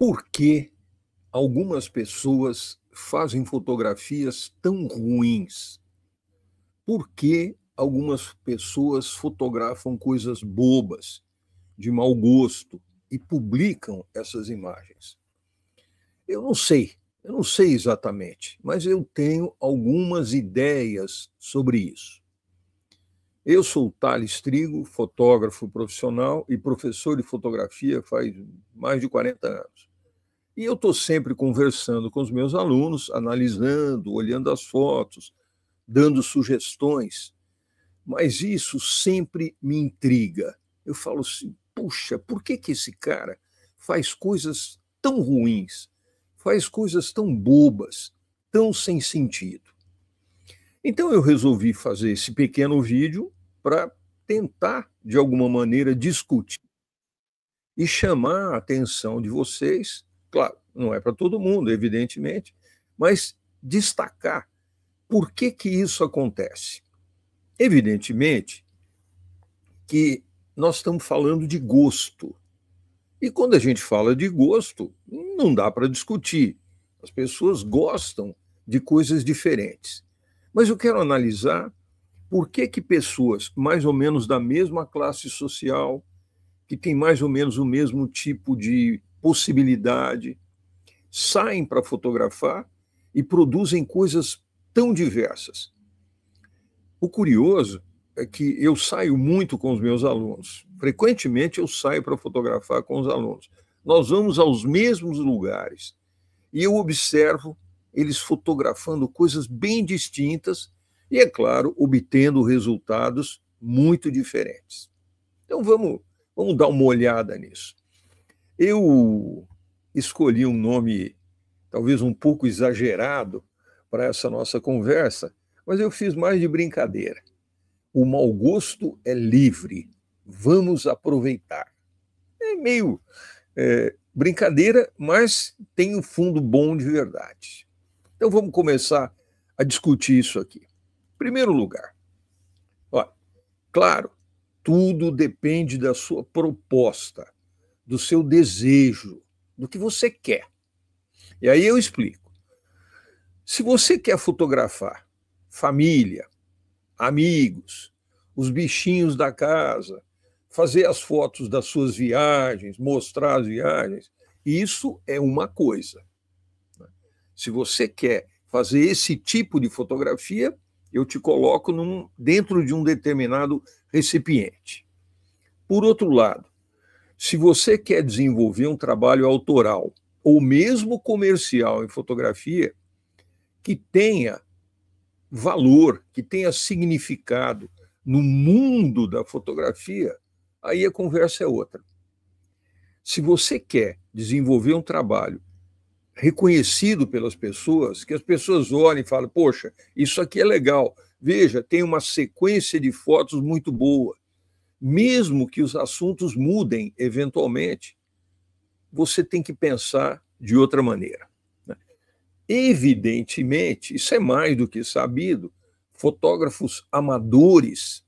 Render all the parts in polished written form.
Por que algumas pessoas fazem fotografias tão ruins? Por que algumas pessoas fotografam coisas bobas, de mau gosto, e publicam essas imagens? Eu não sei exatamente, mas eu tenho algumas ideias sobre isso. Eu sou Thales Trigo, fotógrafo profissional e professor de fotografia faz mais de 40 anos. E eu estou sempre conversando com os meus alunos, analisando, olhando as fotos, dando sugestões, mas isso sempre me intriga. Eu falo assim, puxa, por que esse cara faz coisas tão ruins, faz coisas tão bobas, tão sem sentido? Então eu resolvi fazer esse pequeno vídeo para tentar, de alguma maneira, discutir e chamar a atenção de vocês. Claro, não é para todo mundo, evidentemente, mas destacar por que isso acontece. Evidentemente que nós estamos falando de gosto. E quando a gente fala de gosto, não dá para discutir. As pessoas gostam de coisas diferentes. Mas eu quero analisar por que pessoas mais ou menos da mesma classe social, que têm mais ou menos o mesmo tipo de possibilidade, saem para fotografar e produzem coisas tão diversas. O curioso é que eu saio muito com os meus alunos. Frequentemente eu saio para fotografar com os alunos. Nós vamos aos mesmos lugares e eu observo eles fotografando coisas bem distintas e, é claro, obtendo resultados muito diferentes. Então vamos dar uma olhada nisso. Eu escolhi um nome talvez um pouco exagerado para essa nossa conversa, mas eu fiz mais de brincadeira. O mau gosto é livre, vamos aproveitar. É meio brincadeira, mas tem um fundo bom de verdade. Então vamos começar a discutir isso aqui. Em primeiro lugar, ó, claro, tudo depende da sua proposta, do seu desejo, do que você quer. E aí eu explico. Se você quer fotografar família, amigos, os bichinhos da casa, fazer as fotos das suas viagens, mostrar as viagens, isso é uma coisa. Se você quer fazer esse tipo de fotografia, eu te coloco dentro de um determinado recipiente. Por outro lado, se você quer desenvolver um trabalho autoral ou mesmo comercial em fotografia, que tenha valor, que tenha significado no mundo da fotografia, aí a conversa é outra. Se você quer desenvolver um trabalho reconhecido pelas pessoas, que as pessoas olhem e falem, poxa, isso aqui é legal, veja, tem uma sequência de fotos muito boa, mesmo que os assuntos mudem eventualmente, você tem que pensar de outra maneira. Evidentemente, isso é mais do que sabido, fotógrafos amadores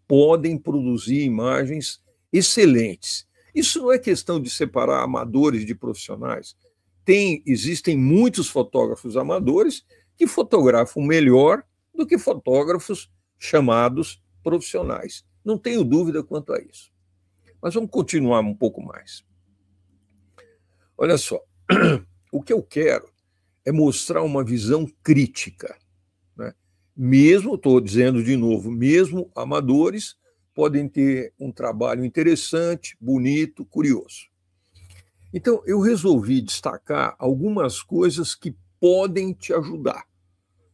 podem produzir imagens excelentes. Isso não é questão de separar amadores de profissionais. Existem muitos fotógrafos amadores que fotografam melhor do que fotógrafos chamados profissionais. Não tenho dúvida quanto a isso. Mas vamos continuar um pouco mais. Olha só, o que eu quero é mostrar uma visão crítica, né? Mesmo, estou dizendo de novo, mesmo amadores podem ter um trabalho interessante, bonito, curioso. Então, eu resolvi destacar algumas coisas que podem te ajudar.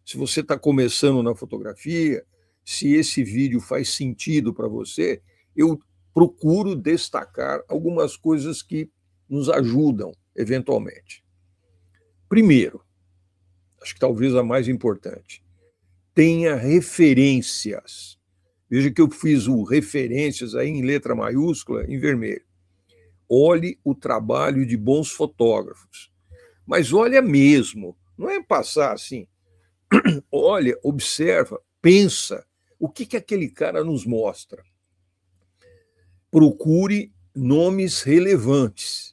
Se você está começando na fotografia, se esse vídeo faz sentido para você, eu procuro destacar algumas coisas que nos ajudam, eventualmente. Primeiro, acho que talvez a mais importante, tenha referências. Veja que eu fiz o referências aí em letra maiúscula, em vermelho. Olhe o trabalho de bons fotógrafos. Mas olha mesmo, não é passar assim. Olha, observa, pensa, o que aquele cara nos mostra. Procure nomes relevantes.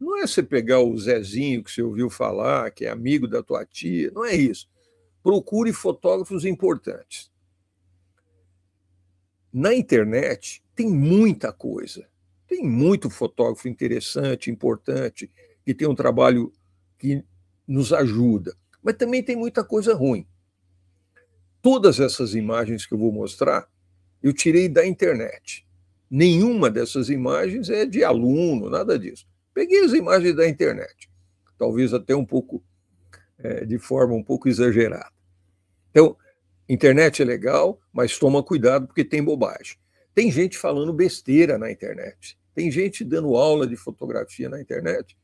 Não é você pegar o Zezinho que você ouviu falar, que é amigo da tua tia, não é isso. Procure fotógrafos importantes. Na internet tem muita coisa. Tem muito fotógrafo interessante, importante, que tem um trabalho que nos ajuda. Mas também tem muita coisa ruim. Todas essas imagens que eu vou mostrar, eu tirei da internet. Nenhuma dessas imagens é de aluno, nada disso. Peguei as imagens da internet, talvez até um pouco, de forma um pouco exagerada. Então, internet é legal, mas toma cuidado porque tem bobagem. Tem gente falando besteira na internet. Tem gente dando aula de fotografia na internet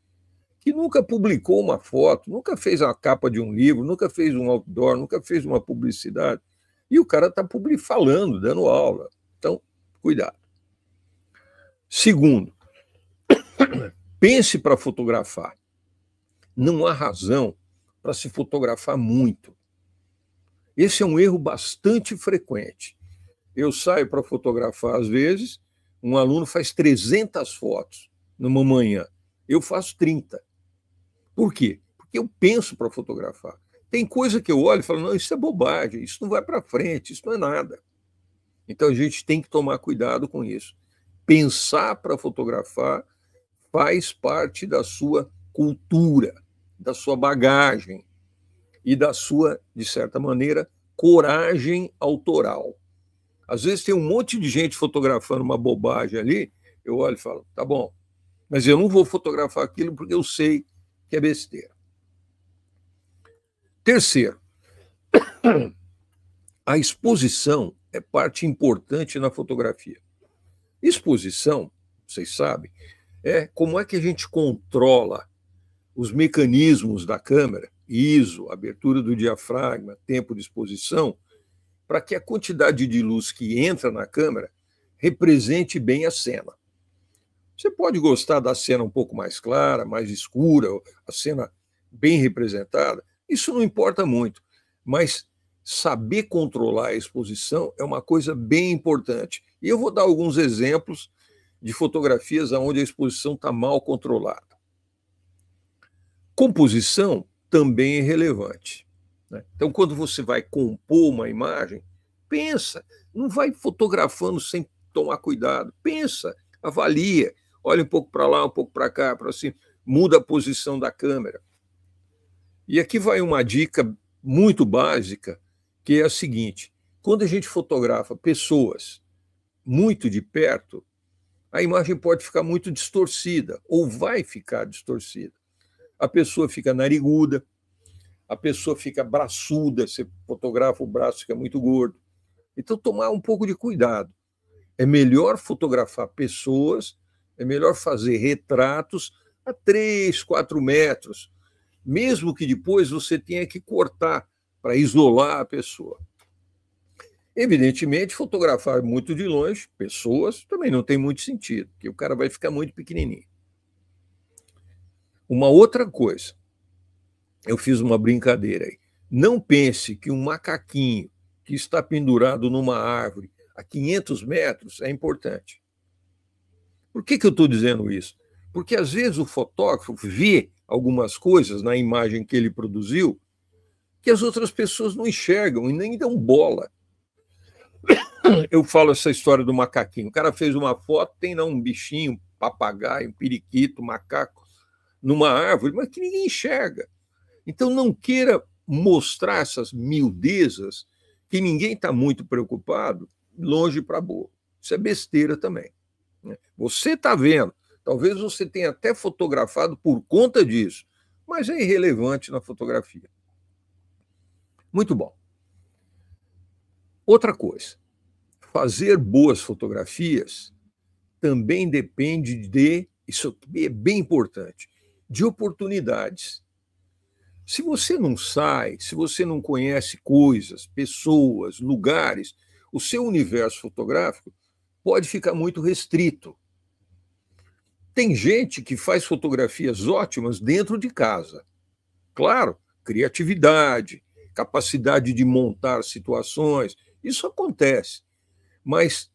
que nunca publicou uma foto, nunca fez a capa de um livro, nunca fez um outdoor, nunca fez uma publicidade. E o cara está falando, dando aula. Então, cuidado. Segundo, pense para fotografar. Não há razão para se fotografar muito. Esse é um erro bastante frequente. Eu saio para fotografar, às vezes, um aluno faz 300 fotos numa manhã. Eu faço 30. Por quê? Porque eu penso para fotografar. Tem coisa que eu olho e falo, não, isso é bobagem, isso não vai para frente, isso não é nada. Então a gente tem que tomar cuidado com isso. Pensar para fotografar faz parte da sua cultura, da sua bagagem e da sua, de certa maneira, coragem autoral. Às vezes tem um monte de gente fotografando uma bobagem ali, eu olho e falo, tá bom, mas eu não vou fotografar aquilo porque eu sei que é besteira. Terceiro, a exposição é parte importante na fotografia. Exposição, vocês sabem, é como é que a gente controla os mecanismos da câmera, ISO, abertura do diafragma, tempo de exposição, para que a quantidade de luz que entra na câmera represente bem a cena. Você pode gostar da cena um pouco mais clara, mais escura, a cena bem representada, isso não importa muito, mas saber controlar a exposição é uma coisa bem importante. E eu vou dar alguns exemplos de fotografias onde a exposição está mal controlada. Composição também é relevante. Então, quando você vai compor uma imagem, pensa, não vai fotografando sem tomar cuidado, pensa, avalia, olha um pouco para lá, um pouco para cá, para cima, muda a posição da câmera. E aqui vai uma dica muito básica, que é a seguinte: quando a gente fotografa pessoas muito de perto, a imagem pode ficar muito distorcida, ou vai ficar distorcida. A pessoa fica nariguda, a pessoa fica braçuda, você fotografa o braço, fica muito gordo. Então, tomar um pouco de cuidado. É melhor fotografar pessoas, é melhor fazer retratos a 3, 4 metros, mesmo que depois você tenha que cortar para isolar a pessoa. Evidentemente, fotografar muito de longe, pessoas, também não tem muito sentido, porque o cara vai ficar muito pequenininho. Uma outra coisa, eu fiz uma brincadeira aí. Não pense que um macaquinho que está pendurado numa árvore a 500 metros é importante. Por que eu estou dizendo isso? Porque, às vezes, o fotógrafo vê algumas coisas na imagem que ele produziu que as outras pessoas não enxergam e nem dão bola. Eu falo essa história do macaquinho. O cara fez uma foto, tem lá um bichinho, um papagaio, um periquito, um macaco, numa árvore, mas que ninguém enxerga. Então, não queira mostrar essas miudezas que ninguém está muito preocupado, longe para boa. Isso é besteira também. Você está vendo, talvez você tenha até fotografado por conta disso, mas é irrelevante na fotografia. Muito bom. Outra coisa, fazer boas fotografias também depende de, isso é bem importante, de oportunidades. Se você não sai, se você não conhece coisas, pessoas, lugares, o seu universo fotográfico pode ficar muito restrito. Tem gente que faz fotografias ótimas dentro de casa. Claro, criatividade, capacidade de montar situações, isso acontece. Mas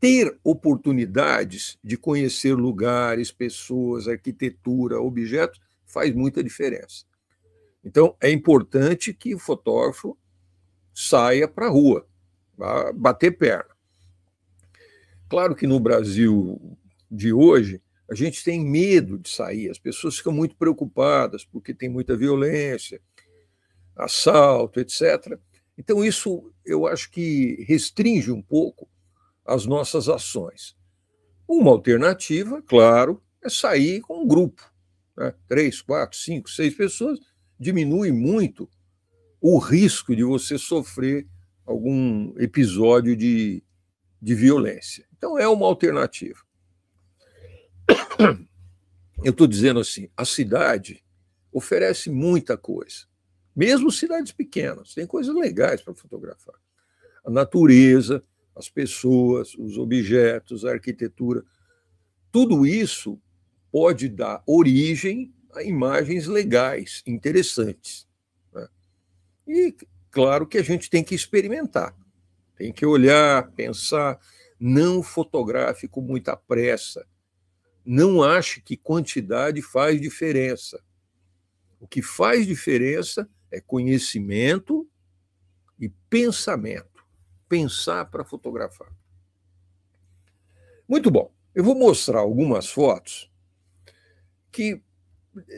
ter oportunidades de conhecer lugares, pessoas, arquitetura, objetos, faz muita diferença. Então, é importante que o fotógrafo saia para a rua, bater perna. Claro que no Brasil de hoje, a gente tem medo de sair, as pessoas ficam muito preocupadas porque tem muita violência, assalto, etc. Então, isso eu acho que restringe um pouco as nossas ações. Uma alternativa, claro, é sair com um grupo, né? 3, 4, 5, 6 pessoas, diminui muito o risco de você sofrer algum episódio de violência. Então, é uma alternativa. Eu estou dizendo assim, a cidade oferece muita coisa, mesmo cidades pequenas, tem coisas legais para fotografar. A natureza, as pessoas, os objetos, a arquitetura, tudo isso pode dar origem a imagens legais, interessantes, né? E claro que a gente tem que experimentar, tem que olhar, pensar, não fotografe com muita pressa, não ache que quantidade faz diferença. O que faz diferença é conhecimento e pensamento. Pensar para fotografar. Muito bom. Eu vou mostrar algumas fotos que,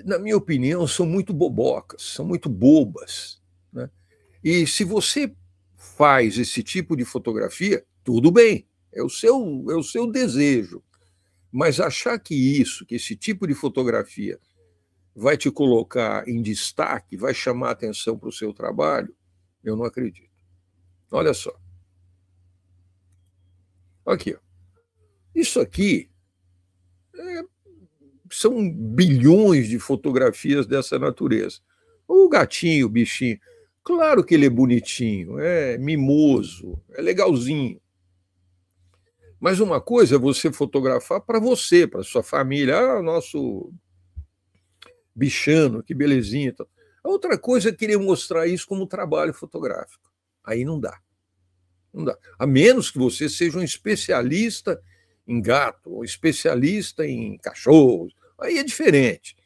na minha opinião, são muito bobocas, são muito bobas, né? E se você faz esse tipo de fotografia, tudo bem, é o seu desejo. Mas achar que esse tipo de fotografia vai te colocar em destaque, vai chamar atenção para o seu trabalho, eu não acredito. Olha só. Aqui, ó. Isso aqui são bilhões de fotografias dessa natureza. O gatinho, o bichinho, claro que ele é bonitinho, é mimoso, é legalzinho. Mas uma coisa é você fotografar para você, para sua família. Ah, o nosso bichano, que belezinha. A outra coisa é querer mostrar isso como trabalho fotográfico. Aí não dá. Não dá. A menos que você seja um especialista em gato, ou especialista em cachorros. Aí é diferente.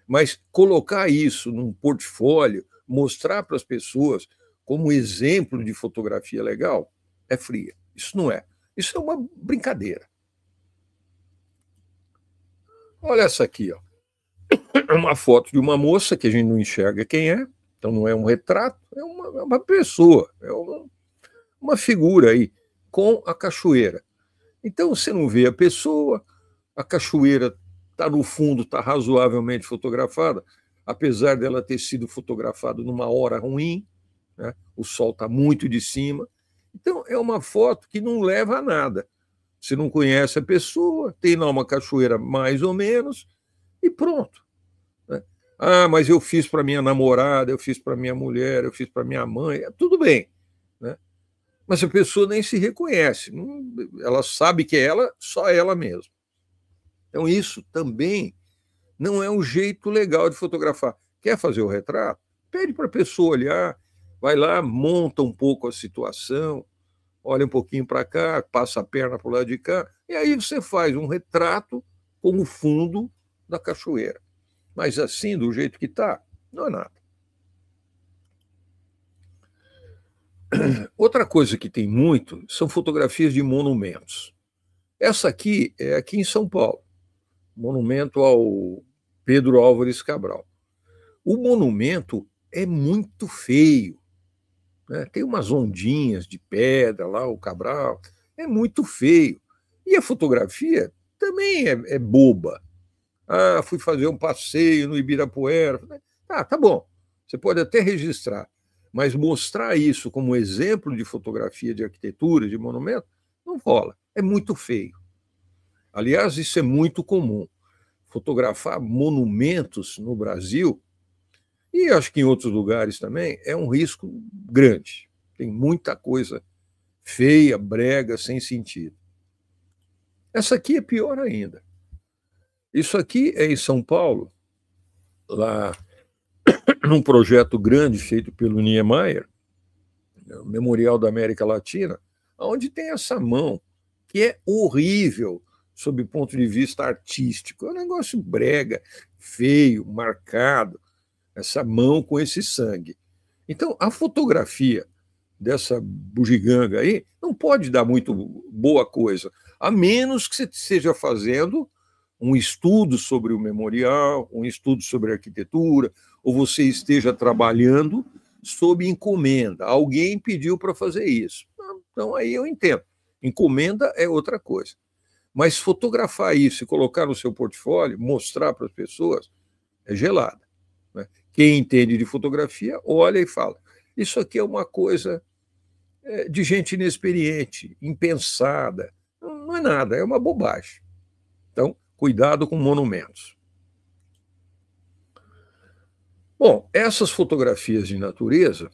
Mas colocar isso num portfólio, mostrar para as pessoas como exemplo de fotografia legal, é fria. Isso não é. Isso é uma brincadeira. Olha essa aqui, ó. É uma foto de uma moça que a gente não enxerga quem é, então não é um retrato, é uma pessoa, é uma figura aí, com a cachoeira. Então você não vê a pessoa, a cachoeira está no fundo, está razoavelmente fotografada, apesar dela ter sido fotografada numa hora ruim, né? O sol está muito de cima. Então é uma foto que não leva a nada. Você não conhece a pessoa, tem lá uma cachoeira mais ou menos, e pronto. Ah, mas eu fiz para minha namorada, eu fiz para minha mulher, eu fiz para minha mãe, tudo bem, né? Mas a pessoa nem se reconhece, ela sabe que é ela, só ela mesma. Então isso também não é um jeito legal de fotografar. Quer fazer o retrato? Pede para a pessoa olhar, vai lá, monta um pouco a situação, olha um pouquinho para cá, passa a perna para o lado de cá, e aí você faz um retrato com o fundo da cachoeira. Mas assim, do jeito que está, não é nada. Outra coisa que tem muito são fotografias de monumentos. Essa aqui é aqui em São Paulo, monumento ao Pedro Álvares Cabral. O monumento é muito feio, né? Tem umas ondinhas de pedra lá, o Cabral, é muito feio. E a fotografia também é boba. Ah, fui fazer um passeio no Ibirapuera. Ah, tá bom, você pode até registrar, mas mostrar isso como exemplo de fotografia de arquitetura, de monumento, não rola, é muito feio. Aliás, isso é muito comum. Fotografar monumentos no Brasil, e acho que em outros lugares também, é um risco grande. Tem muita coisa feia, brega, sem sentido. Essa aqui é pior ainda. Isso aqui é em São Paulo, lá num projeto grande feito pelo Niemeyer, o Memorial da América Latina, onde tem essa mão que é horrível sob o ponto de vista artístico. É um negócio brega, feio, marcado, essa mão com esse sangue. Então, a fotografia dessa bugiganga aí não pode dar muito boa coisa, a menos que você esteja fazendo um estudo sobre o memorial, um estudo sobre arquitetura, ou você esteja trabalhando sob encomenda. Alguém pediu para fazer isso. Então, aí eu entendo. Encomenda é outra coisa. Mas fotografar isso e colocar no seu portfólio, mostrar para as pessoas, é gelada. Né? Quem entende de fotografia, olha e fala. Isso aqui é uma coisa de gente inexperiente, impensada. Não é nada, é uma bobagem. Então, cuidado com monumentos. Bom, essas fotografias de natureza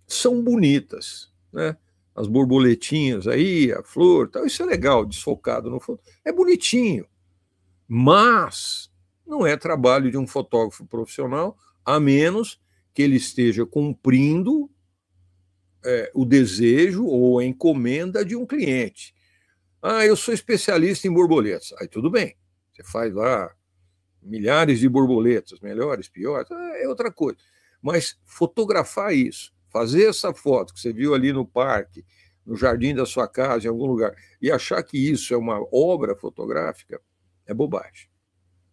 são bonitas, né? As borboletinhas aí, a flor, tal, isso é legal, desfocado no fundo. É bonitinho, mas não é trabalho de um fotógrafo profissional, a menos que ele esteja cumprindo o desejo ou a encomenda de um cliente. Ah, eu sou especialista em borboletas. Aí tudo bem, você faz lá milhares de borboletas, melhores, piores, é outra coisa. Mas fotografar isso, fazer essa foto que você viu ali no parque, no jardim da sua casa, em algum lugar, e achar que isso é uma obra fotográfica, é bobagem.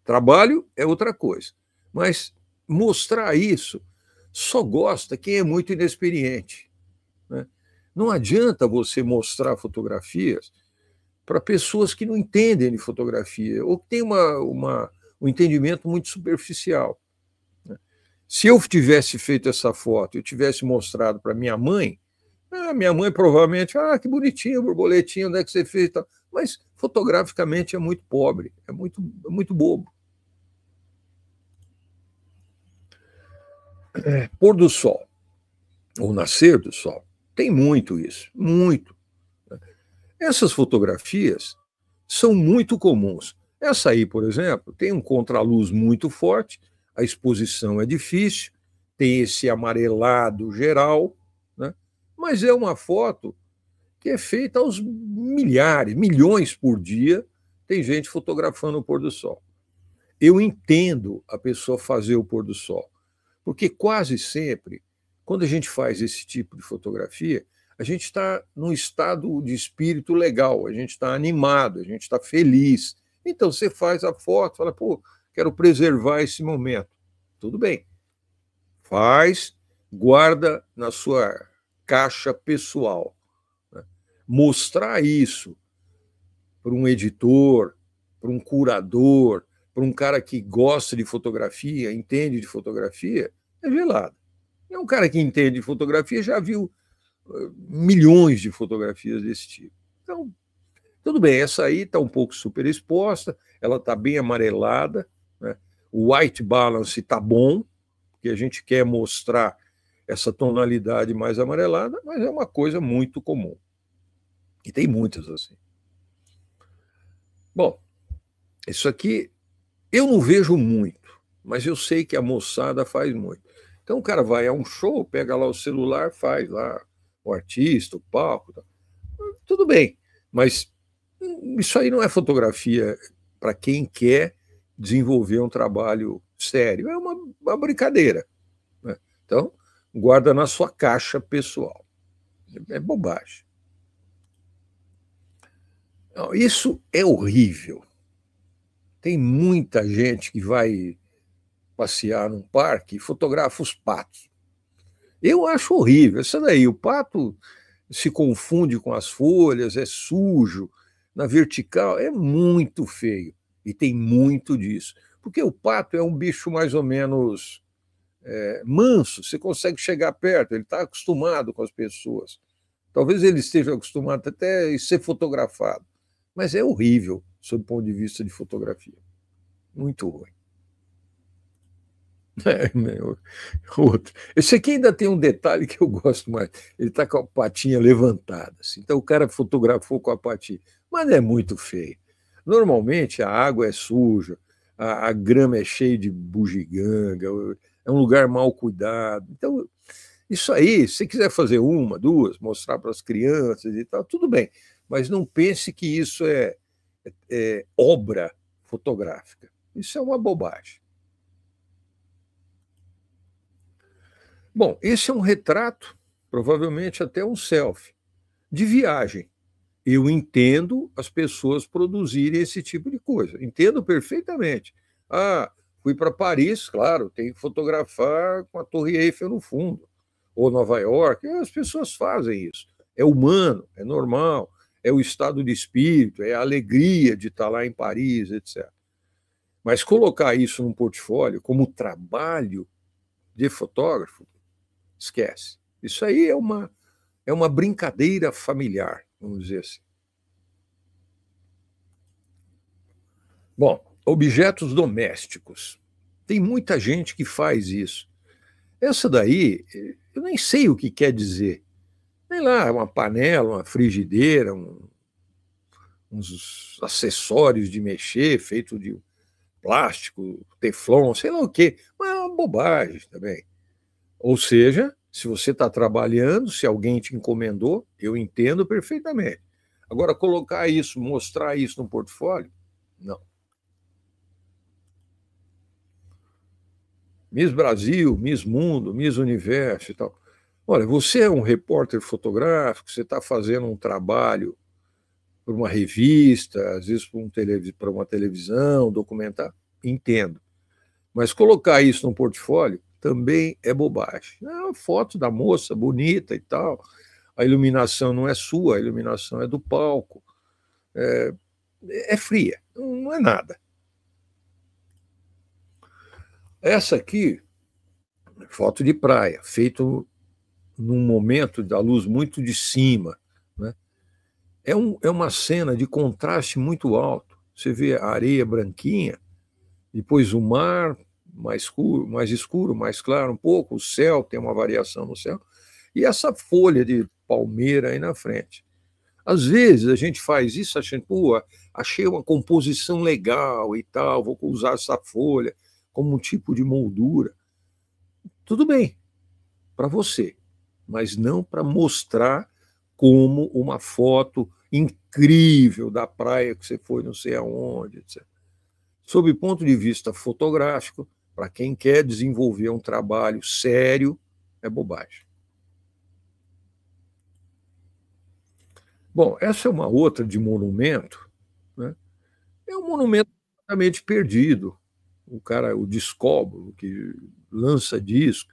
Trabalho é outra coisa. Mas mostrar isso só gosta quem é muito inexperiente. Né? Não adianta você mostrar fotografias para pessoas que não entendem de fotografia ou que têm um entendimento muito superficial. Se eu tivesse feito essa foto e tivesse mostrado para minha mãe provavelmente, que bonitinho, borboletinha, onde é que você fez? Mas fotograficamente é muito pobre, é muito bobo. Pôr do sol, ou nascer do sol, tem muito isso, muito. Essas fotografias são muito comuns. Essa aí, por exemplo, tem um contraluz muito forte, a exposição é difícil, tem esse amarelado geral, né? Mas é uma foto que é feita aos milhares, milhões por dia, tem gente fotografando o pôr do sol. Eu entendo a pessoa fazer o pôr do sol, porque quase sempre, quando a gente faz esse tipo de fotografia, a gente está num estado de espírito legal, a gente está animado, a gente está feliz. Então você faz a foto, fala, pô, quero preservar esse momento. Tudo bem. Faz, guarda na sua caixa pessoal. Né? Mostrar isso para um editor, para um curador, para um cara que gosta de fotografia, entende de fotografia, é velado. É um cara que entende de fotografia, já viu milhões de fotografias desse tipo. Então, tudo bem, essa aí está um pouco super exposta, ela está bem amarelada, né? O white balance está bom, porque a gente quer mostrar essa tonalidade mais amarelada, mas é uma coisa muito comum. E tem muitas assim. Bom, isso aqui eu não vejo muito, mas eu sei que a moçada faz muito. Então o cara vai a um show, pega lá o celular, faz lá o artista, o palco, tá. Tudo bem, mas isso aí não é fotografia para quem quer desenvolver um trabalho sério, é uma brincadeira. Né? Então, guarda na sua caixa pessoal. É bobagem. Não, isso é horrível. Tem muita gente que vai passear num parque e fotografa os patos. Eu acho horrível. Isso daí, o pato se confunde com as folhas, é sujo, na vertical, é muito feio. E tem muito disso. Porque o pato é um bicho mais ou menos manso, você consegue chegar perto, ele está acostumado com as pessoas. Talvez ele esteja acostumado até a ser fotografado. Mas é horrível, sob o ponto de vista de fotografia. Muito ruim. Outro. Esse aqui ainda tem um detalhe que eu gosto mais. Ele está com a patinha levantada. Assim. Então o cara fotografou com a patinha. Mas é muito feio. Normalmente a água é suja, a grama é cheia de bugiganga, é um lugar mal cuidado. Então, isso aí, se você quiser fazer uma, duas, mostrar para as crianças e tal, tudo bem. mas não pense que isso é obra fotográfica. Isso é uma bobagem. Bom, esse é um retrato, provavelmente até um selfie, de viagem. Eu entendo as pessoas produzirem esse tipo de coisa, entendo perfeitamente. Ah, fui para Paris, claro, tem que fotografar com a Torre Eiffel no fundo, ou Nova York, as pessoas fazem isso. É humano, é normal, é o estado de espírito, é a alegria de estar lá em Paris, etc. Mas colocar isso num portfólio como trabalho de fotógrafo, esquece. Isso aí é uma brincadeira familiar, vamos dizer assim. Bom, objetos domésticos. Tem muita gente que faz isso. Essa daí, eu nem sei o que quer dizer. Sei lá, uma panela, uma frigideira, uns acessórios de mexer feito de plástico, teflon, sei lá o quê. Mas é uma bobagem também. Ou seja, se você está trabalhando, se alguém te encomendou, eu entendo perfeitamente. Agora, colocar isso, mostrar isso no portfólio, não. Miss Brasil, Miss Mundo, Miss Universo e tal. Olha, você é um repórter fotográfico, você está fazendo um trabalho para uma revista, às vezes para uma televisão, documentar, entendo. Mas colocar isso no portfólio também é bobagem. É uma foto da moça bonita e tal, a iluminação não é sua, a iluminação é do palco. É fria, não é nada. Essa aqui, foto de praia, feito num momento da luz muito de cima, né? É uma cena de contraste muito alto. Você vê a areia branquinha, depois o mar mais escuro, mais claro um pouco, o céu tem uma variação no céu, e essa folha de palmeira aí na frente. Às vezes a gente faz isso achando, pô, achei uma composição legal e tal, vou usar essa folha como um tipo de moldura. Tudo bem, para você, mas não para mostrar como uma foto incrível da praia que você foi não sei aonde, etc. Sob o ponto de vista fotográfico, para quem quer desenvolver um trabalho sério, é bobagem. Bom, essa é uma outra de monumento, né? É um monumento completamente perdido. O cara, o discóbolo, que lança disco,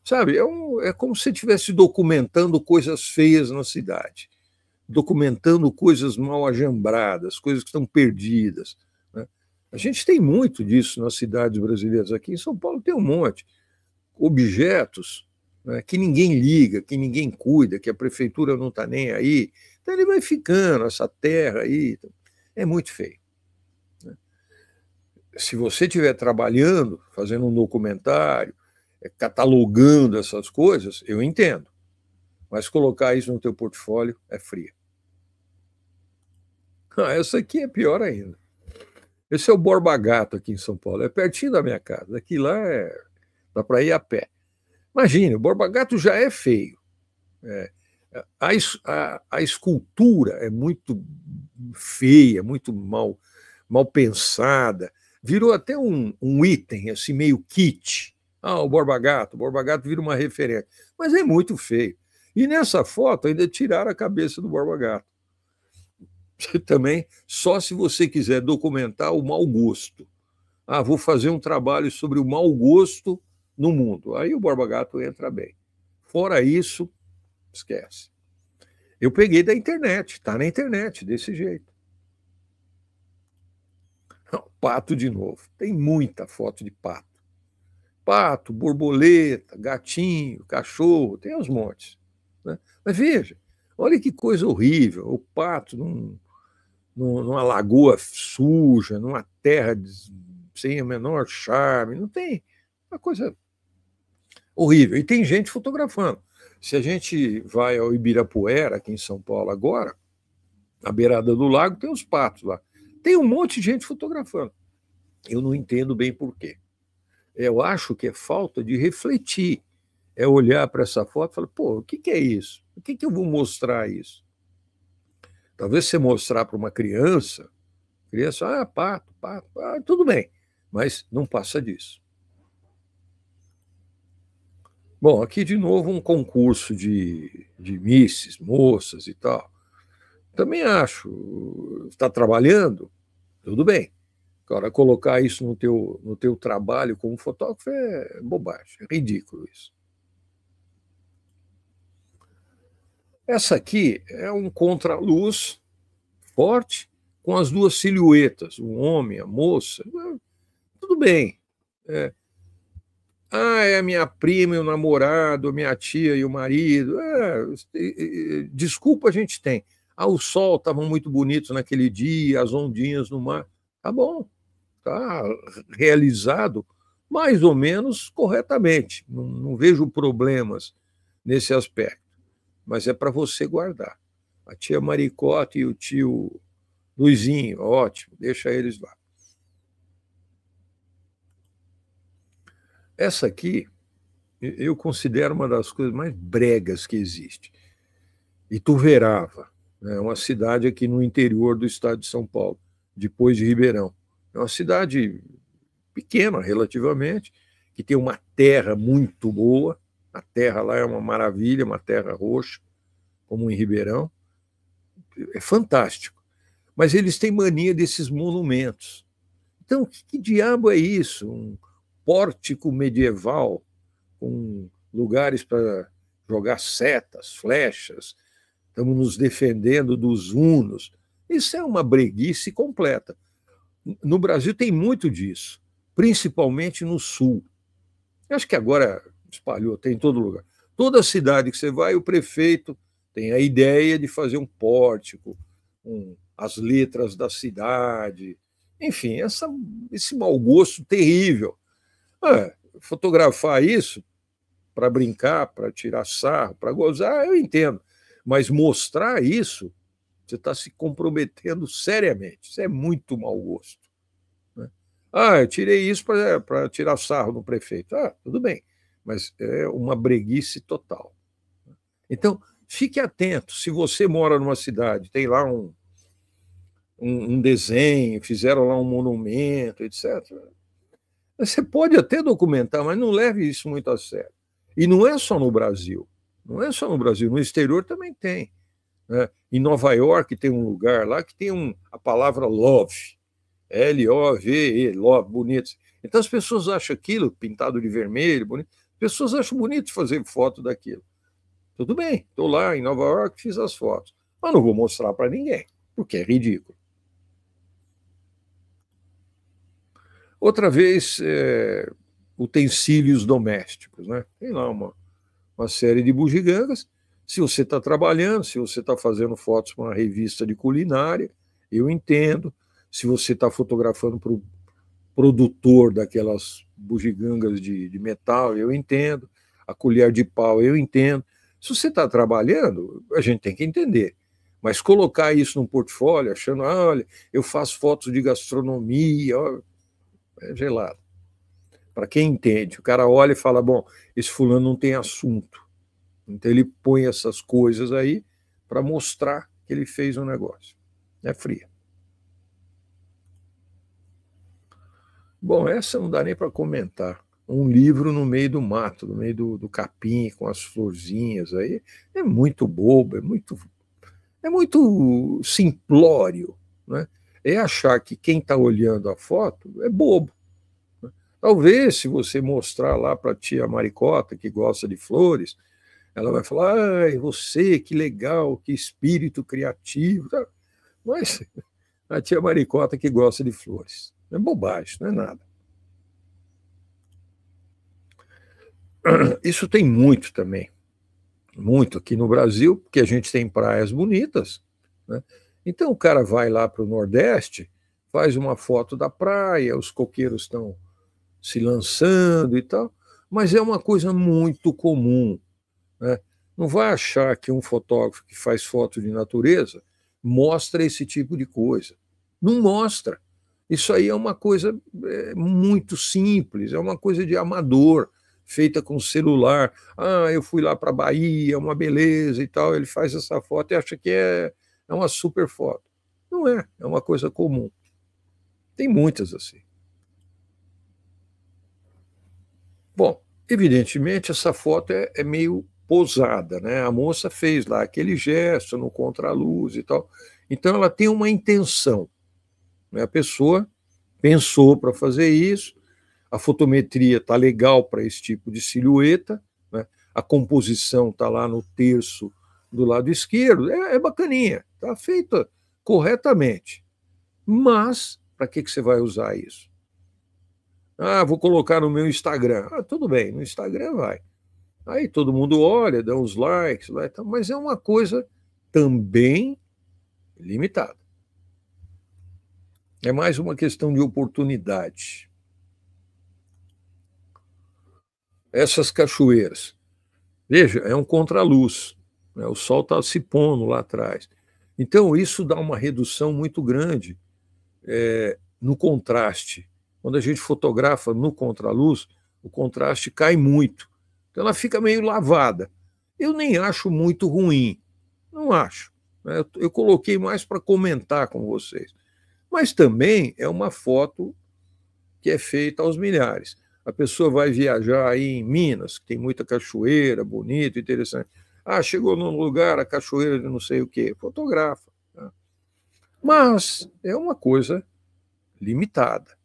sabe? É como se estivesse documentando coisas feias na cidade, documentando coisas mal ajambradas, coisas que estão perdidas, né? A gente tem muito disso nas cidades brasileiras. Aqui em São Paulo tem um monte. Objetos, né, que ninguém liga, que ninguém cuida, que a prefeitura não está nem aí. Então ele vai ficando, essa terra aí. É muito feio. Se você estiver trabalhando, fazendo um documentário, catalogando essas coisas, eu entendo. Mas colocar isso no teu portfólio é fria. Essa aqui é pior ainda. Esse é o Borba Gato aqui em São Paulo. É pertinho da minha casa. Aqui lá dá para ir a pé. Imagine, o Borba Gato já é feio. É, a escultura é muito feia, muito mal pensada. Virou até um item, assim, meio kit. Ah, o Borba Gato vira uma referência. Mas é muito feio. E nessa foto ainda tiraram a cabeça do Borba Gato. Também, só se você quiser documentar o mau gosto. Ah, vou fazer um trabalho sobre o mau gosto no mundo. Aí o Borba Gato entra bem. Fora isso, esquece. Eu peguei da internet, está na internet, desse jeito. Pato de novo. Tem muita foto de pato. Pato, borboleta, gatinho, cachorro, tem aos montes, né? Mas veja, olha que coisa horrível. O pato numa lagoa suja, numa terra sem o menor charme. Não tem. Uma coisa horrível. E tem gente fotografando. Se a gente vai ao Ibirapuera, aqui em São Paulo agora, à beirada do lago, tem os patos lá. Tem um monte de gente fotografando. Eu não entendo bem por quê. Eu acho que é falta de refletir. É olhar para essa foto e falar, pô, o que é isso? Por que eu vou mostrar isso? Talvez você mostrar para uma criança, pato, pato, tudo bem, mas não passa disso. Bom, aqui de novo um concurso de misses, moças e tal. Também acho, está trabalhando, tudo bem. Agora, colocar isso no teu trabalho como fotógrafo é bobagem, é ridículo isso. Essa aqui é um contraluz forte com as duas silhuetas, o homem, a moça. Tudo bem. É a minha prima e o namorado, a minha tia e o marido. Desculpa, a gente tem. O sol estava muito bonito naquele dia, as ondinhas no mar. Tá bom, tá realizado mais ou menos corretamente. Não vejo problemas nesse aspecto. Mas é para você guardar. A tia Maricota e o tio Luizinho, ótimo, deixa eles lá. Essa aqui eu considero uma das coisas mais bregas que existe. Ituverava, né, uma cidade aqui no interior do estado de São Paulo, depois de Ribeirão. É uma cidade pequena, relativamente, que tem uma terra muito boa. A terra lá é uma maravilha, uma terra roxa, como em Ribeirão. É fantástico. Mas eles têm mania desses monumentos. Então, que diabo é isso? Um pórtico medieval com lugares para jogar setas, flechas, estamos nos defendendo dos hunos. Isso é uma breguice completa. No Brasil tem muito disso, principalmente no sul. Acho que agora espalhou, tem em todo lugar. Toda cidade que você vai, o prefeito tem a ideia de fazer um pórtico, as letras da cidade, enfim, esse mau gosto terrível. Fotografar isso para brincar, para tirar sarro, para gozar, eu entendo. Mas mostrar isso, você está se comprometendo seriamente. Isso é muito mau gosto. Né? Eu tirei isso para tirar sarro no prefeito. Tudo bem, mas é uma breguice total. Então, fique atento. Se você mora numa cidade, tem lá um desenho, fizeram lá um monumento, etc. Você pode até documentar, mas não leve isso muito a sério. E não é só no Brasil. Não é só no Brasil. No exterior também tem. Né? Em Nova York tem um lugar lá que tem a palavra love. L-O-V-E, love, bonito. Então as pessoas acham aquilo pintado de vermelho, bonito. As pessoas acham bonito fazer foto daquilo. Tudo bem, estou lá em Nova York, fiz as fotos. Mas não vou mostrar para ninguém, porque é ridículo. Outra vez, utensílios domésticos. Né? Tem lá uma série de bugigangas. Se você está trabalhando, se você está fazendo fotos para uma revista de culinária, eu entendo. Se você está fotografando para o produtor daquelas bugigangas de metal, eu entendo. A colher de pau, eu entendo. Se você está trabalhando, a gente tem que entender. Mas colocar isso num portfólio, achando, olha, eu faço fotos de gastronomia, é gelado. Para quem entende, o cara olha e fala, bom, esse fulano não tem assunto. Então ele põe essas coisas aí para mostrar que ele fez um negócio. É fria. Bom, essa não dá nem para comentar. Um livro no meio do mato, no meio do capim, com as florzinhas aí, é muito bobo, é muito simplório. Né? É achar que quem está olhando a foto é bobo. Né? Talvez, se você mostrar lá para a tia Maricota, que gosta de flores, ela vai falar, ai, você, que legal, que espírito criativo. Mas a tia Maricota que gosta de flores. É bobagem, não é nada. Isso tem muito também. Muito aqui no Brasil, porque a gente tem praias bonitas. Né? Então o cara vai lá para o Nordeste, faz uma foto da praia, os coqueiros estão se lançando e tal, mas é uma coisa muito comum. Né? Não vai achar que um fotógrafo que faz foto de natureza mostra esse tipo de coisa. Não mostra. Isso aí é uma coisa muito simples, é uma coisa de amador, feita com celular. Eu fui lá para a Bahia, uma beleza e tal. Ele faz essa foto e acha que é é uma super foto. Não é, é uma coisa comum. Tem muitas assim. Bom, evidentemente essa foto é meio posada, né? A moça fez lá aquele gesto no contraluz e tal. Então ela tem uma intenção, né? A pessoa pensou para fazer isso, a fotometria está legal para esse tipo de silhueta, né? A composição está lá no terço do lado esquerdo, é bacaninha, está feita corretamente. Mas, para que você vai usar isso? Ah, vou colocar no meu Instagram. Ah, tudo bem, no Instagram vai. Aí todo mundo olha, dá uns likes, lá, mas é uma coisa também limitada. É mais uma questão de oportunidade. Essas cachoeiras, veja, é um contraluz, né? O sol está se pondo lá atrás. Então, isso dá uma redução muito grande no contraste. Quando a gente fotografa no contraluz, o contraste cai muito. Então, ela fica meio lavada. Eu nem acho muito ruim, não acho. Né? Eu coloquei mais para comentar com vocês. Mas também é uma foto que é feita aos milhares. A pessoa vai viajar aí em Minas, que tem muita cachoeira, bonito, interessante. Ah, chegou num lugar, a cachoeira de não sei o quê, fotografa. Né? Mas é uma coisa limitada.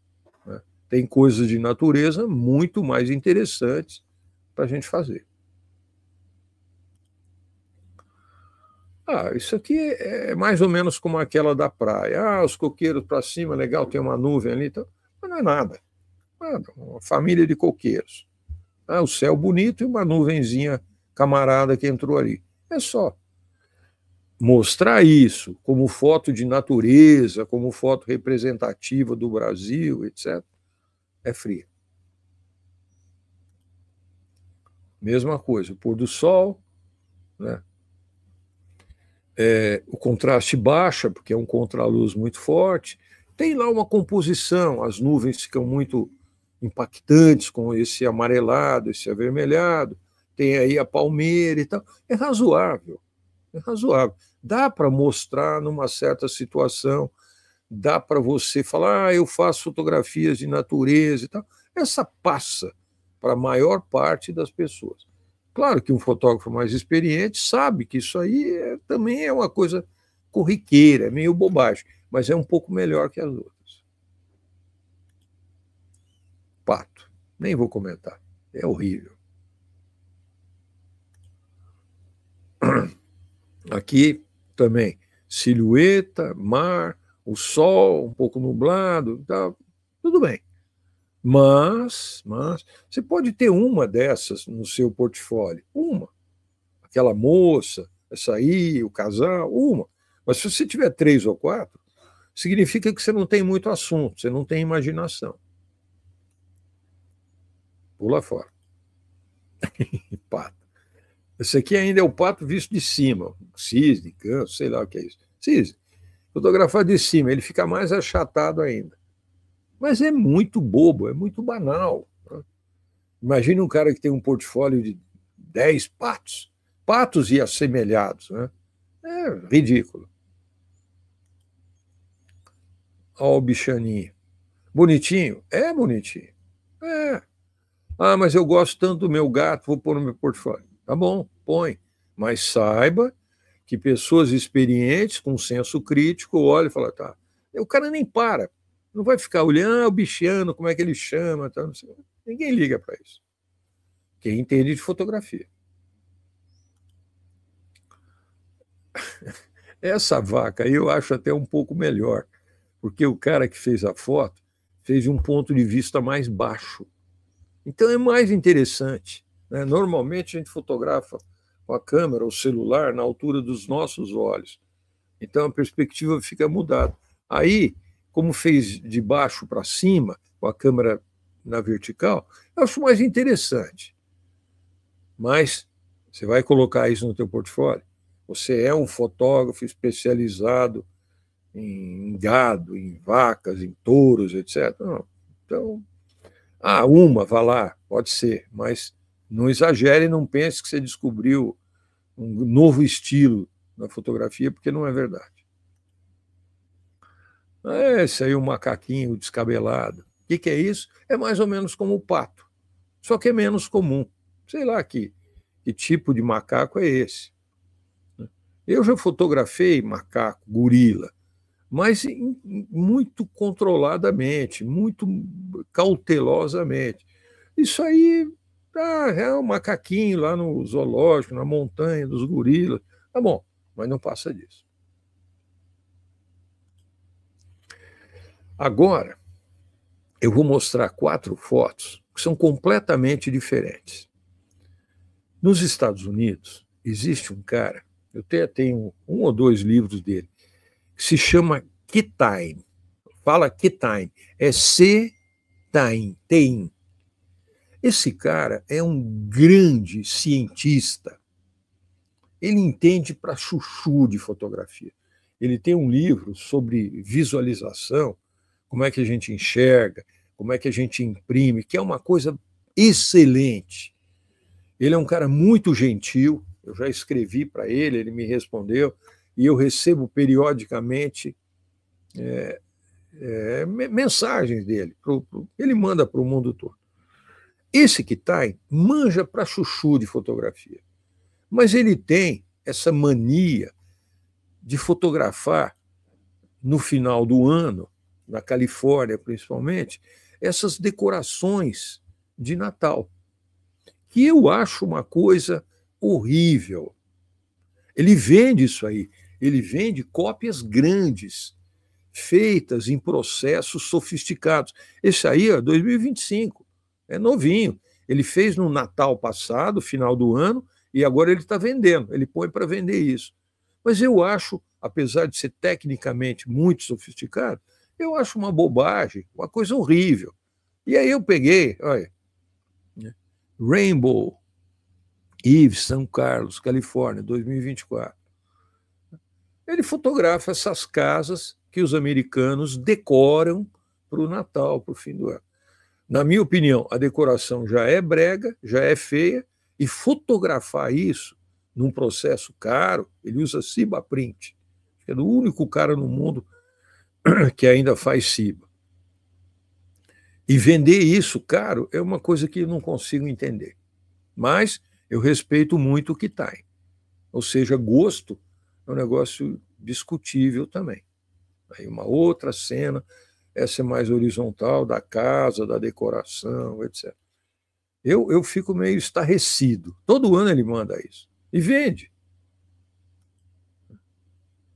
Né? Tem coisas de natureza muito mais interessantes para a gente fazer. Ah, isso aqui é mais ou menos como aquela da praia. Ah, os coqueiros para cima, legal, tem uma nuvem ali, então, mas não é nada. Nada, uma família de coqueiros. Ah, o céu bonito e uma nuvenzinha camarada que entrou ali. É só. Mostrar isso como foto de natureza, como foto representativa do Brasil, etc., é fria. Mesma coisa, o pôr do sol, né? O contraste baixa, porque é um contraluz muito forte. Tem lá uma composição, as nuvens ficam muito impactantes com esse amarelado, esse avermelhado, tem aí a palmeira e tal. É razoável, é razoável. Dá para mostrar numa certa situação, dá para você falar, eu faço fotografias de natureza e tal. Essa passa para a maior parte das pessoas. Claro que um fotógrafo mais experiente sabe que isso aí também é uma coisa corriqueira, é meio bobagem, mas é um pouco melhor que as outras. Pato, nem vou comentar, é horrível. Aqui também, silhueta, mar, o sol um pouco nublado, tá, tudo bem. Mas você pode ter uma dessas no seu portfólio, uma. Aquela moça, essa aí, o casal, uma. Mas se você tiver 3 ou 4, significa que você não tem muito assunto, você não tem imaginação. Pula fora. Pato. Esse aqui ainda é o pato visto de cima, cisne, ganso, sei lá o que é isso. Cisne. Fotografar de cima, ele fica mais achatado ainda. Mas é muito bobo, é muito banal. Né? Imagine um cara que tem um portfólio de 10 patos, patos e assemelhados. Né? É ridículo. Olha o bichaninho. Bonitinho? É bonitinho. É. Ah, mas eu gosto tanto do meu gato, vou pôr no meu portfólio. Tá bom, põe. Mas saiba que pessoas experientes, com senso crítico, olham e falam, tá. O cara nem para. Não vai ficar olhando, o bichano, como é que ele chama. Tá, não sei. Ninguém liga para isso. Quem entende de fotografia. Essa vaca aí eu acho até um pouco melhor, porque o cara que fez a foto fez de um ponto de vista mais baixo. Então é mais interessante. Né? Normalmente a gente fotografa com a câmera ou celular na altura dos nossos olhos. Então a perspectiva fica mudada. Aí, como fez de baixo para cima, com a câmera na vertical, eu acho mais interessante. Mas você vai colocar isso no teu portfólio? Você é um fotógrafo especializado em gado, em vacas, em touros, etc. Não. Então, vá lá, pode ser, mas não exagere e não pense que você descobriu um novo estilo na fotografia, porque não é verdade. Esse aí é um macaquinho descabelado. O que é isso? É mais ou menos como o pato, só que é menos comum. Sei lá que tipo de macaco é esse. Eu já fotografei macaco, gorila, mas muito controladamente, muito cautelosamente. Isso aí é um macaquinho lá no zoológico, na montanha dos gorilas. Tá bom, mas não passa disso. Agora, eu vou mostrar 4 fotos que são completamente diferentes. Nos Estados Unidos, existe um cara, eu até tenho 1 ou 2 livros dele, que se chama Kitine. Fala Kitine, é C-Tain, Tein. Esse cara é um grande cientista. Ele entende para chuchu de fotografia. Ele tem um livro sobre visualização, como é que a gente enxerga, como é que a gente imprime, que é uma coisa excelente. Ele é um cara muito gentil, eu já escrevi para ele, ele me respondeu, e eu recebo periodicamente mensagens dele. Ele manda para o mundo todo. Esse Kitine manja para chuchu de fotografia, mas ele tem essa mania de fotografar no final do ano, na Califórnia principalmente, essas decorações de Natal, que eu acho uma coisa horrível. Ele vende isso aí, ele vende cópias grandes, feitas em processos sofisticados. Esse aí é 2025, é novinho. Ele fez no Natal passado, final do ano, e agora ele está vendendo, ele põe para vender isso. Mas eu acho, apesar de ser tecnicamente muito sofisticado, eu acho uma bobagem, uma coisa horrível. E aí eu peguei, olha, Rainbow Eve, São Carlos, Califórnia, 2024. Ele fotografa essas casas que os americanos decoram para o Natal, para o fim do ano. Na minha opinião, a decoração já é brega, já é feia, e fotografar isso num processo caro, ele usa Ciba Print. É o único cara no mundo que ainda faz Ciba. E vender isso caro é uma coisa que eu não consigo entender. Mas eu respeito muito o que está. Ou seja, gosto é um negócio discutível também. Aí uma outra cena, essa é mais horizontal, da casa, da decoração, etc. Eu fico meio estarrecido. Todo ano ele manda isso. E vende.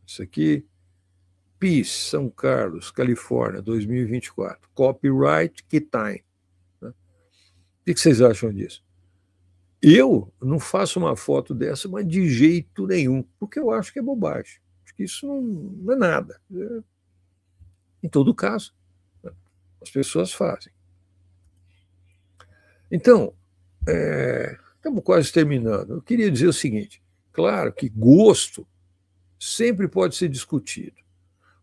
Isso aqui, Peace, São Carlos, Califórnia, 2024. Copyright Kitine. O que vocês acham disso? Eu não faço uma foto dessa, mas de jeito nenhum, porque eu acho que é bobagem. Acho que isso não é nada. Em todo caso, as pessoas fazem. Então, estamos quase terminando. Eu queria dizer o seguinte: claro que gosto sempre pode ser discutido.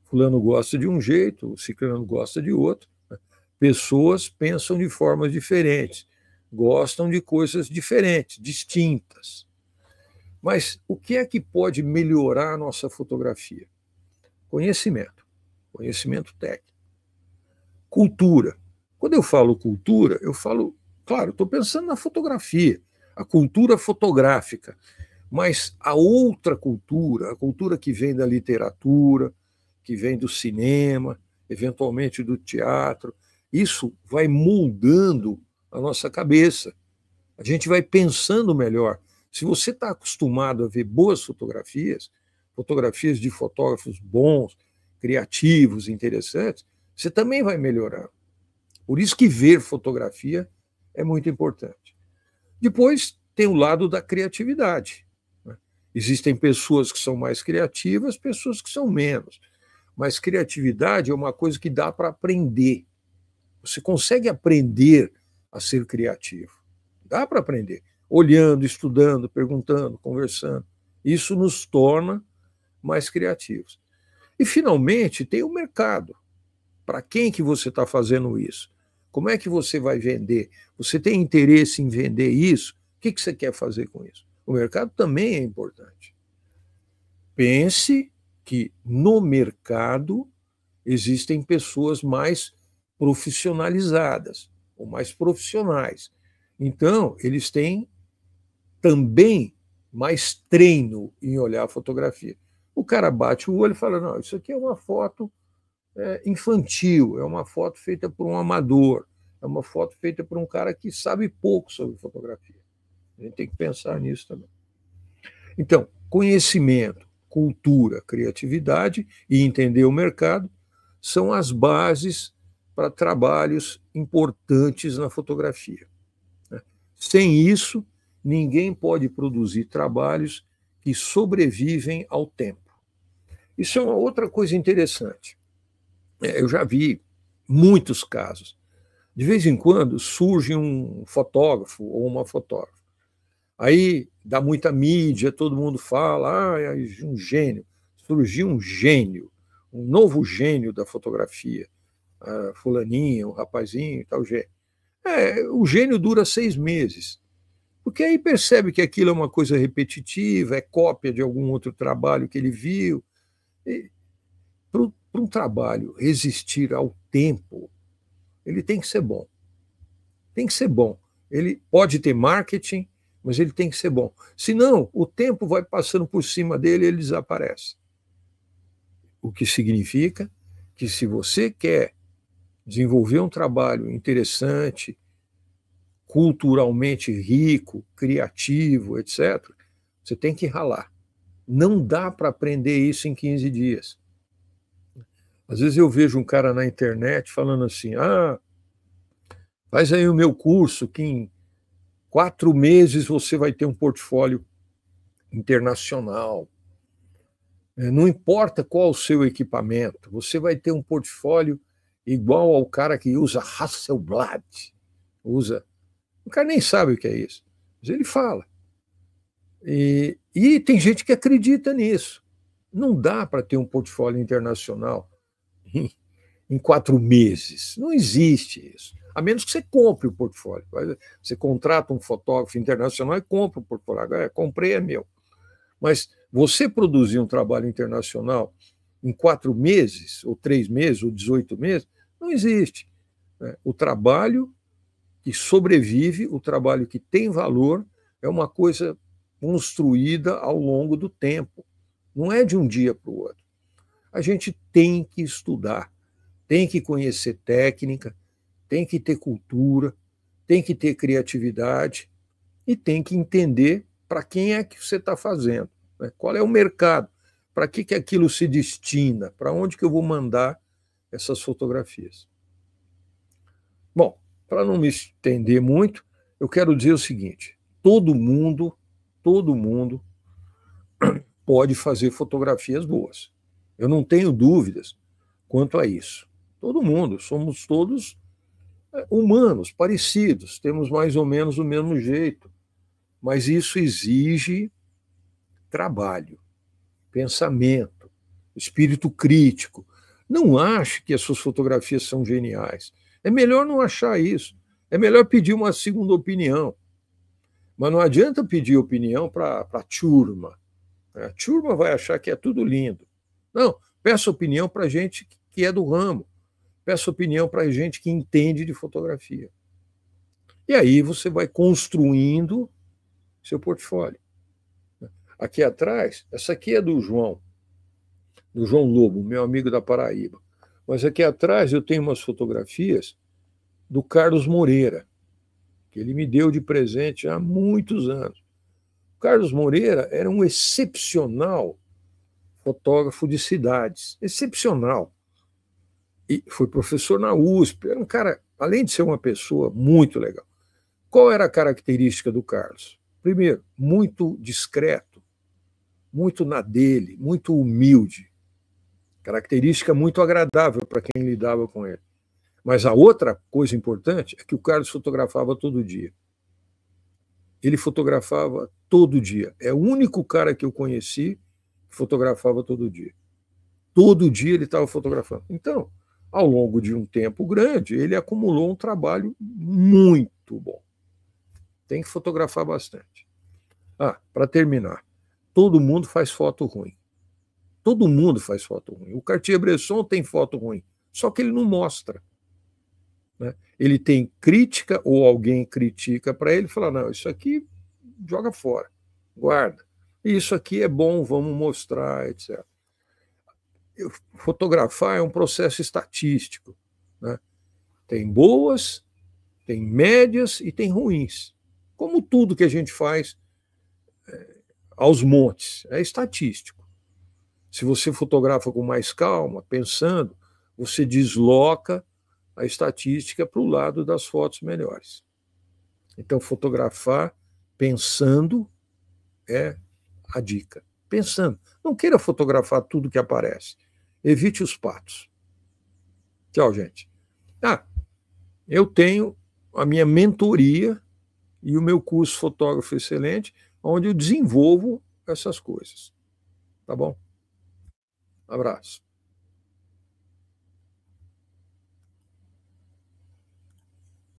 Fulano gosta de um jeito, o ciclano gosta de outro. Pessoas pensam de formas diferentes, gostam de coisas diferentes, distintas. Mas o que é que pode melhorar a nossa fotografia? Conhecimento técnico. Cultura. Quando eu falo cultura, eu falo, claro, estou pensando na fotografia, a cultura fotográfica, mas a outra cultura, a cultura que vem da literatura, que vem do cinema, eventualmente do teatro, isso vai moldando a nossa cabeça. A gente vai pensando melhor. Se você está acostumado a ver boas fotografias de fotógrafos bons, criativos, interessantes, você também vai melhorar. Por isso que ver fotografia é muito importante. Depois tem o lado da criatividade. Existem pessoas que são mais criativas, pessoas que são menos. Mas criatividade é uma coisa que dá para aprender. Você consegue aprender a ser criativo. Dá para aprender. Olhando, estudando, perguntando, conversando. Isso nos torna mais criativos. E, finalmente, tem o mercado. Para quem que você está fazendo isso? Como é que você vai vender? Você tem interesse em vender isso? O que você quer fazer com isso? O mercado também é importante. Pense que no mercado existem pessoas mais profissionalizadas, ou mais profissionais. Então, eles têm também mais treino em olhar a fotografia. O cara bate o olho e fala, não, isso aqui é uma foto infantil, é uma foto feita por um amador, é uma foto feita por um cara que sabe pouco sobre fotografia. A gente tem que pensar nisso também. Então, conhecimento, cultura, criatividade e entender o mercado são as bases para trabalhos importantes na fotografia. Sem isso, ninguém pode produzir trabalhos que sobrevivem ao tempo. Isso é uma outra coisa interessante. Eu já vi muitos casos. De vez em quando surge um fotógrafo ou uma fotógrafa. Aí dá muita mídia, todo mundo fala, um gênio. Surgiu um gênio, um novo gênio da fotografia. Fulaninho, um rapazinho, tal gênio. O gênio dura 6 meses. Porque aí percebe que aquilo é uma coisa repetitiva, é cópia de algum outro trabalho que ele viu. Para um trabalho resistir ao tempo, ele tem que ser bom. Tem que ser bom. Ele pode ter marketing, mas ele tem que ser bom. Senão, o tempo vai passando por cima dele e ele desaparece. O que significa que se você quer desenvolver um trabalho interessante, culturalmente rico, criativo, etc., você tem que ralar. Não dá para aprender isso em 15 dias. Às vezes eu vejo um cara na internet falando assim, faz aí o meu curso que em 4 meses você vai ter um portfólio internacional. Não importa qual o seu equipamento, você vai ter um portfólio igual ao cara que usa Hasselblad. O cara nem sabe o que é isso, mas ele fala. E tem gente que acredita nisso. Não dá para ter um portfólio internacional em 4 meses. Não existe isso. A menos que você compre o portfólio. Você contrata um fotógrafo internacional e compra o portfólio. Agora, comprei, é meu. Mas você produzir um trabalho internacional em 4 meses, ou 3 meses, ou 18 meses, não existe. O trabalho que sobrevive, o trabalho que tem valor, é uma coisa construída ao longo do tempo. Não é de um dia para o outro. A gente tem que estudar, tem que conhecer técnica, tem que ter cultura, tem que ter criatividade e tem que entender para quem é que você está fazendo, né? Qual é o mercado, para que aquilo se destina, para onde que eu vou mandar essas fotografias. Bom, para não me estender muito, eu quero dizer o seguinte, todo mundo pode fazer fotografias boas. Eu não tenho dúvidas quanto a isso. Todo mundo, somos todos humanos, parecidos, temos mais ou menos o mesmo jeito, mas isso exige trabalho, pensamento, espírito crítico. Não ache que as suas fotografias são geniais. É melhor não achar isso. É melhor pedir uma segunda opinião. Mas não adianta pedir opinião para a turma. A turma vai achar que é tudo lindo. Não, peça opinião para gente que é do ramo. Peça opinião para gente que entende de fotografia. E aí você vai construindo seu portfólio. Aqui atrás, essa aqui é do João Lobo, meu amigo da Paraíba. Mas aqui atrás eu tenho umas fotografias do Carlos Moreira, que ele me deu de presente há muitos anos. O Carlos Moreira era um excepcional fotógrafo de cidades, excepcional. E foi professor na USP, era um cara, além de ser uma pessoa muito legal. Qual era a característica do Carlos? Primeiro, muito discreto, muito na dele, muito humilde. Característica muito agradável para quem lidava com ele. Mas a outra coisa importante é que o Carlos fotografava todo dia. Ele fotografava todo dia. É o único cara que eu conheci que fotografava todo dia. Todo dia ele estava fotografando. Então, ao longo de um tempo grande, ele acumulou um trabalho muito bom. Tem que fotografar bastante. Para terminar, todo mundo faz foto ruim. Todo mundo faz foto ruim. O Cartier-Bresson tem foto ruim, só que ele não mostra. Né? Ele tem crítica, ou alguém critica para ele e fala, não, isso aqui joga fora, guarda. Isso aqui é bom, vamos mostrar, etc. Fotografar é um processo estatístico. Né? Tem boas, tem médias e tem ruins. Como tudo que a gente faz aos montes, é estatístico. Se você fotografa com mais calma, pensando, você desloca a estatística para o lado das fotos melhores. Então, fotografar pensando é a dica. Pensando. Não queira fotografar tudo que aparece. Evite os patos. Tchau, gente. Eu tenho a minha mentoria e o meu curso Fotógrafo Excelente, onde eu desenvolvo essas coisas. Tá bom? Abraço.